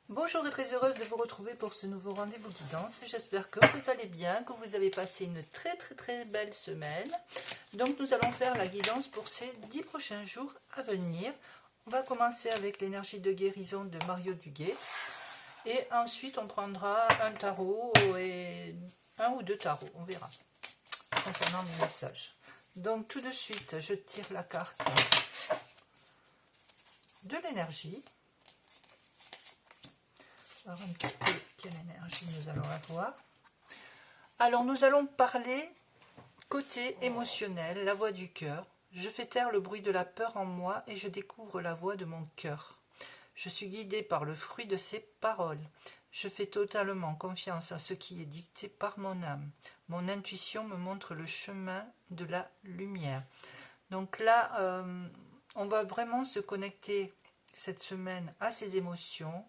Bonjour et très heureuse de vous retrouver pour ce nouveau rendez-vous guidance. J'espère que vous allez bien, que vous avez passé une très belle semaine. Donc nous allons faire la guidance pour ces 10 prochains jours à venir. On va commencer avec l'énergie de guérison de Mario Duguay. Et ensuite on prendra un tarot et un ou deux tarots, on verra, concernant mes messages. Donc tout de suite je tire la carte de l'énergie. Alors un petit peu quelle énergie nous allons avoir. Alors nous allons parler côté émotionnel, la voix du cœur. Je fais taire le bruit de la peur en moi et je découvre la voix de mon cœur. Je suis guidée par le fruit de ses paroles. Je fais totalement confiance à ce qui est dicté par mon âme. Mon intuition me montre le chemin de la lumière. Donc là, on va vraiment se connecter cette semaine à ses émotions,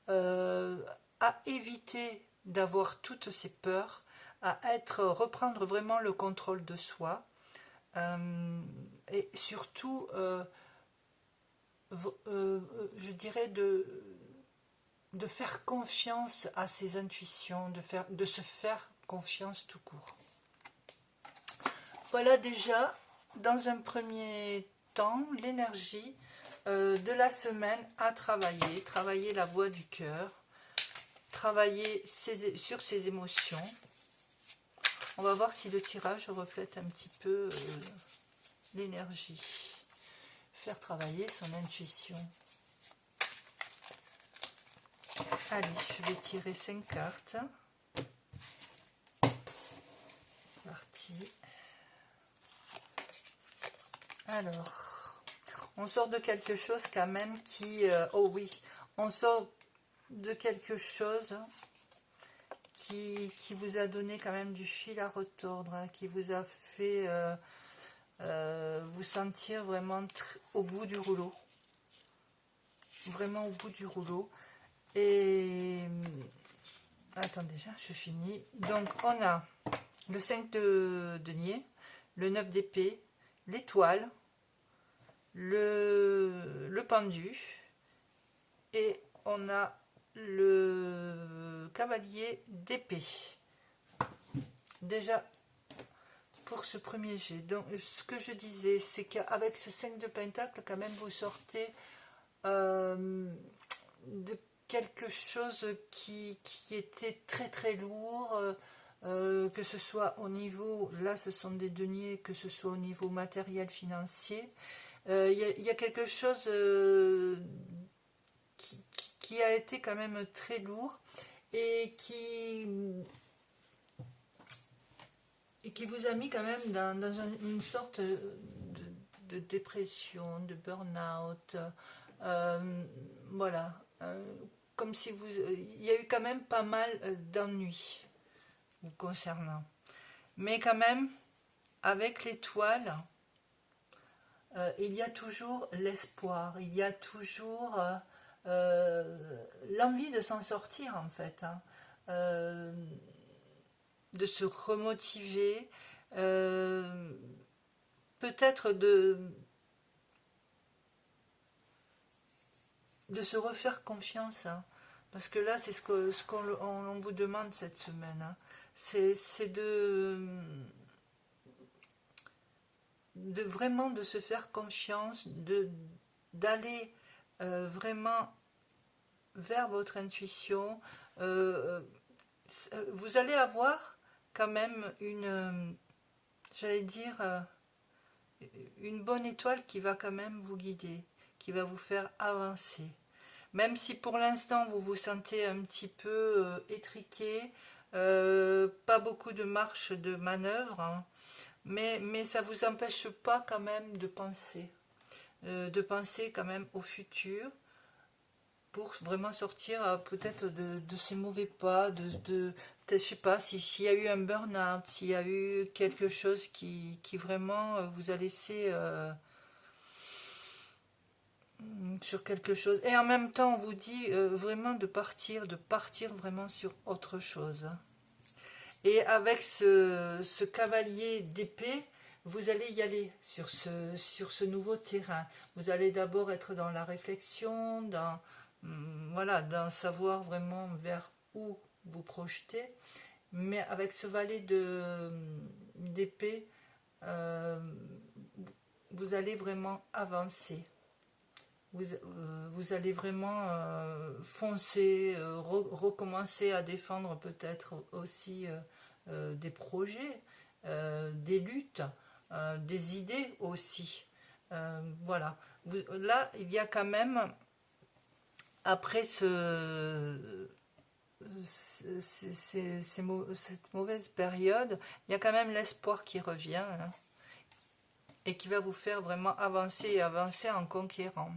à éviter d'avoir toutes ces peurs, à reprendre vraiment le contrôle de soi, et surtout, je dirais de faire confiance à ses intuitions, de se faire confiance tout court. Voilà déjà, dans un premier temps, l'énergie de la semaine à travailler la voix du cœur, travailler sur ses émotions. On va voir si le tirage reflète un petit peu l'énergie. Faire travailler son intuition. Allez, je vais tirer 5 cartes. C'est parti. Alors, on sort de quelque chose quand même qui... oh oui, on sort de quelque chose qui vous a donné quand même du fil à retordre, hein, qui vous a fait vous sentir vraiment au bout du rouleau. Vraiment au bout du rouleau. Et attendez, je finis. Donc on a le 5 de denier, le 9 d'épée, l'étoile, le pendu, et on a le cavalier d'épée. Déjà pour ce premier jet, donc ce que je disais, c'est qu'avec ce 5 de pentacle, quand même vous sortez de quelque chose qui était très lourd, que ce soit au niveau, là ce sont des deniers, que ce soit au niveau matériel, financier. Il y a quelque chose qui a été quand même très lourd et qui vous a mis quand même dans une sorte de dépression, de burn-out, voilà, comme si il y a eu quand même pas mal d'ennuis vous concernant. Mais quand même, avec l'étoile, il y a toujours l'espoir, il y a toujours l'envie de s'en sortir en fait, hein. De se remotiver, peut-être de se refaire confiance, hein. Parce que là c'est ce qu'on vous demande cette semaine, hein. C'est de vraiment de se faire confiance, d'aller vraiment vers votre intuition. Vous allez avoir quand même j'allais dire, une bonne étoile qui va quand même vous guider, qui va vous faire avancer. Même si pour l'instant vous vous sentez un petit peu étriqué, pas beaucoup de marge de manœuvre, hein, mais ça ne vous empêche pas quand même de penser quand même au futur, pour vraiment sortir peut-être de ces mauvais pas, peut-être, je sais pas, s'il y a eu un burn-out, s'il y a eu quelque chose qui vraiment vous a laissé sur quelque chose. Et en même temps, on vous dit vraiment de partir vraiment sur autre chose. Et avec ce cavalier d'épée, vous allez y aller sur ce nouveau terrain. Vous allez d'abord être dans la réflexion, voilà, d'en savoir vraiment vers où vous projetez. Mais avec ce valet d'épée, vous allez vraiment avancer. Vous allez vraiment foncer, recommencer à défendre peut-être aussi des projets, des luttes, des idées aussi. Voilà. Là, il y a quand même, après cette mauvaise période, il y a quand même l'espoir qui revient, hein, et qui va vous faire vraiment avancer et avancer en conquérant.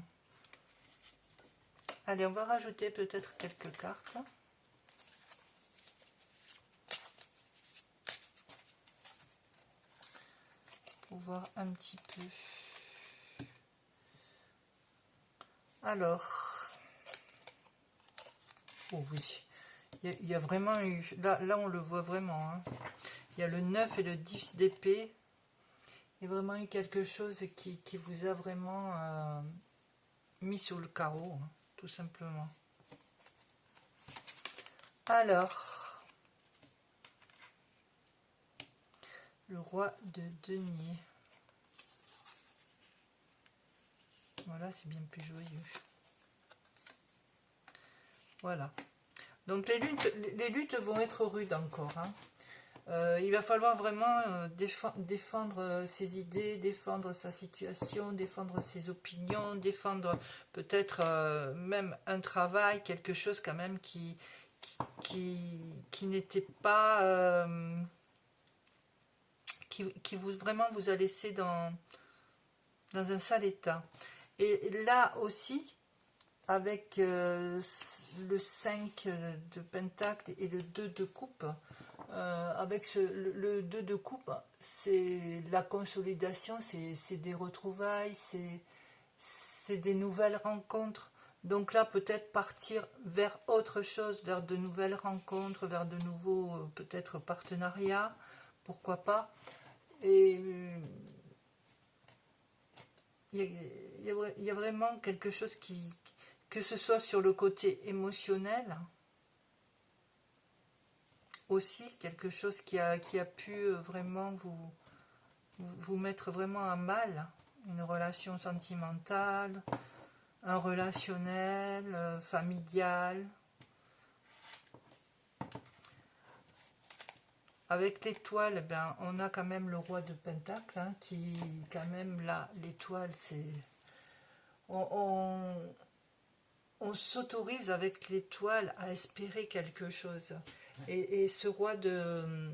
Allez, on va rajouter peut-être quelques cartes. Pour voir un petit peu. Alors, oh oui, il y a vraiment eu, là on le voit vraiment, hein. Il y a le 9 et le 10 d'épée. Il y a vraiment eu quelque chose qui vous a vraiment mis sur le carreau, hein, tout simplement. Alors, le roi de denier. Voilà, c'est bien plus joyeux. Voilà. Donc les luttes vont être rudes encore, hein. Il va falloir vraiment défendre ses idées, défendre sa situation, défendre ses opinions, défendre peut-être même un travail, quelque chose quand même qui n'était pas... qui vraiment vous a laissé dans un sale état. Et là aussi, avec le 5 de pentacle et le 2 de coupe, avec le 2 de coupe, c'est la consolidation, c'est des retrouvailles, c'est des nouvelles rencontres. Donc là, peut-être partir vers autre chose, vers de nouvelles rencontres, vers de nouveaux peut-être partenariats, pourquoi pas. Et il y a vraiment quelque chose que ce soit sur le côté émotionnel, aussi quelque chose qui a pu vraiment vous mettre vraiment à mal, une relation sentimentale, un relationnel, familial. Avec l'étoile, ben, on a quand même le roi de Pentacle, hein, qui quand même là, l'étoile, c'est... On s'autorise avec l'étoile à espérer quelque chose. Et ce roi de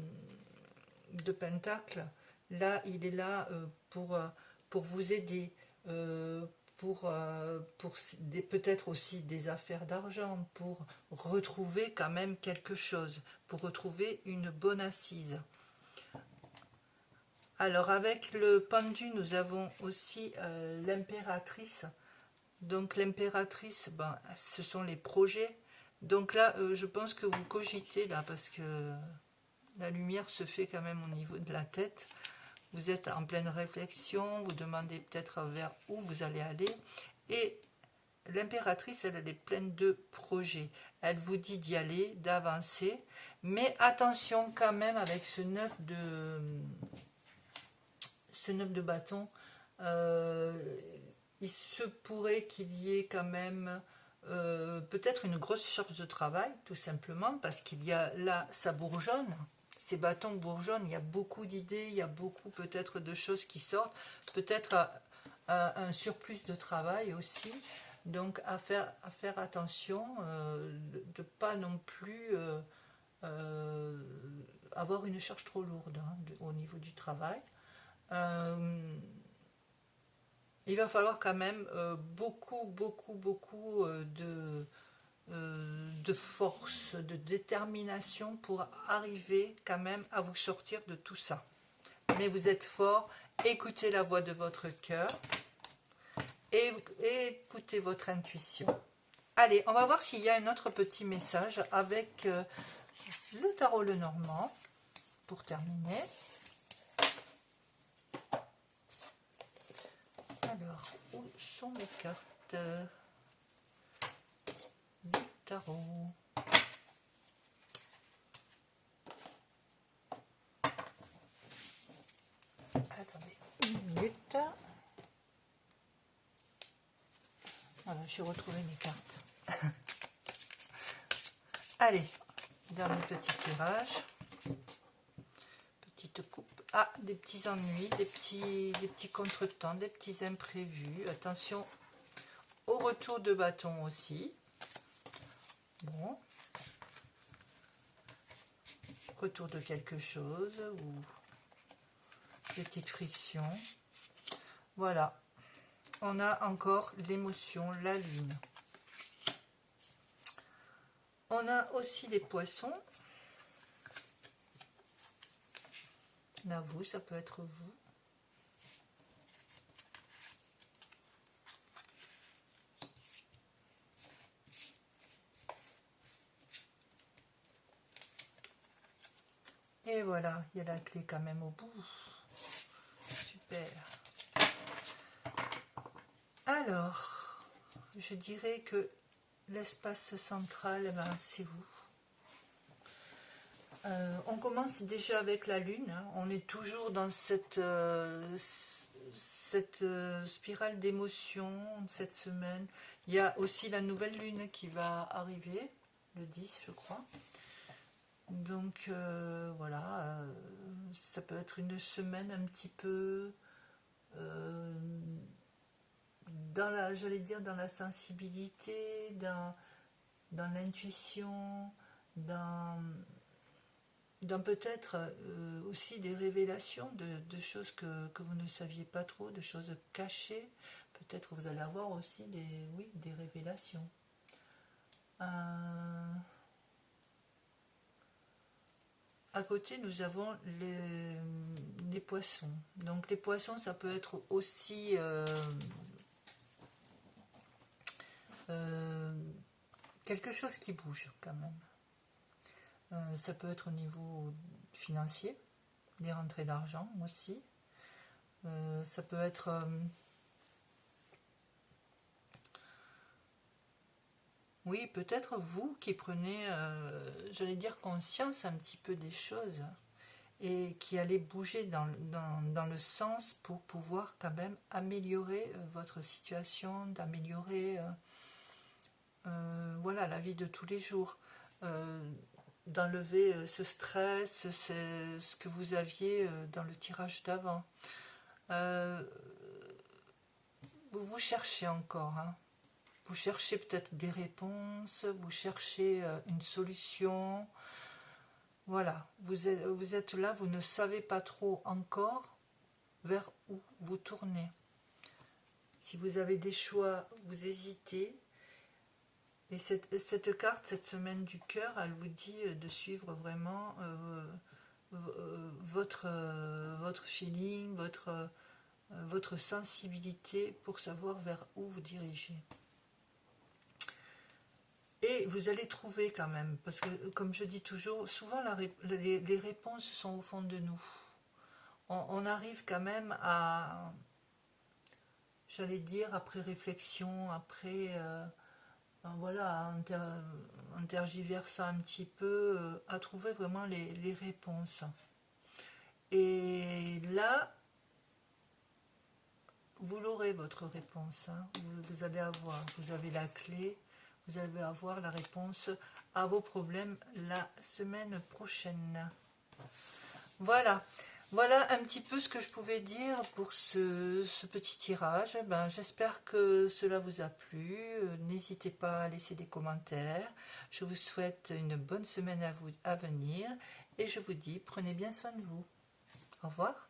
Pentacle, là, il est là pour vous aider, pour peut-être aussi des affaires d'argent, pour retrouver quand même quelque chose, pour retrouver une bonne assise. Alors avec le pendu, nous avons aussi l'impératrice. Donc l'impératrice, ben, ce sont les projets. Donc là, je pense que vous cogitez là, parce que la lumière se fait quand même au niveau de la tête. Vous êtes en pleine réflexion, vous demandez peut-être vers où vous allez aller. Et l'impératrice, elle est pleine de projets. Elle vous dit d'y aller, d'avancer. Mais attention quand même avec ce 9 de bâton. Il se pourrait qu'il y ait quand même peut-être une grosse charge de travail, tout simplement, parce qu'il y a là, ça bourgeonne. Ces bâtons bourgeonnent, il y a beaucoup d'idées, il y a beaucoup peut-être de choses qui sortent, peut-être un surplus de travail aussi. Donc à faire attention, de ne pas non plus avoir une charge trop lourde, hein, au niveau du travail. Il va falloir quand même beaucoup de force, de détermination pour arriver quand même à vous sortir de tout ça. Mais vous êtes fort, écoutez la voix de votre cœur et écoutez votre intuition. Allez, on va voir s'il y a un autre petit message avec le tarot Lenormand pour terminer. Alors, où sont mes cartes? tarot. Attendez une minute. Voilà, j'ai retrouvé mes cartes. Allez, dernier petit tirage. Petite coupe. Ah, des petits ennuis, des petits contretemps, des petits imprévus. Attention au retour de bâton aussi. Bon. Retour de quelque chose ou des petites frictions. Voilà. On a encore l'émotion, la lune. On a aussi les poissons. Là, vous, ça peut être vous. Et voilà, il y a la clé quand même au bout. Super. Alors, je dirais que l'espace central, ben, c'est vous. On commence déjà avec la lune. Hein. On est toujours dans cette spirale d'émotions cette semaine. Il y a aussi la nouvelle lune qui va arriver, le 10 je crois. Donc voilà, ça peut être une semaine un petit peu dans la, j'allais dire, dans la sensibilité, dans l'intuition, dans peut-être aussi des révélations de choses que vous ne saviez pas trop, de choses cachées. Peut-être vous allez avoir aussi des révélations. À côté, nous avons les poissons. Donc les poissons, ça peut être aussi quelque chose qui bouge quand même. Ça peut être au niveau financier, des rentrées d'argent aussi. Ça peut être... oui, peut-être vous qui prenez, j'allais dire, conscience un petit peu des choses et qui allez bouger dans le sens pour pouvoir quand même améliorer votre situation, d'améliorer voilà, la vie de tous les jours, d'enlever ce stress, ce que vous aviez dans le tirage d'avant. Vous êtes encore, hein. Vous cherchez peut-être des réponses, vous cherchez une solution. Voilà, vous êtes là, vous ne savez pas trop encore vers où vous tournez. Si vous avez des choix, vous hésitez. Et cette carte, cette semaine du cœur, elle vous dit de suivre vraiment votre feeling, votre sensibilité pour savoir vers où vous dirigez. Et vous allez trouver quand même, parce que comme je dis toujours, souvent les réponses sont au fond de nous. On arrive quand même à, j'allais dire, après réflexion, après, voilà, en tergiversant un petit peu, à trouver vraiment les réponses. Et là, vous l'aurez votre réponse, hein. Vous allez avoir, vous avez la clé. Vous allez avoir la réponse à vos problèmes la semaine prochaine. Voilà. Voilà un petit peu ce que je pouvais dire pour ce petit tirage. Ben, j'espère que cela vous a plu. N'hésitez pas à laisser des commentaires. Je vous souhaite une bonne semaine à venir. Et je vous dis, prenez bien soin de vous. Au revoir.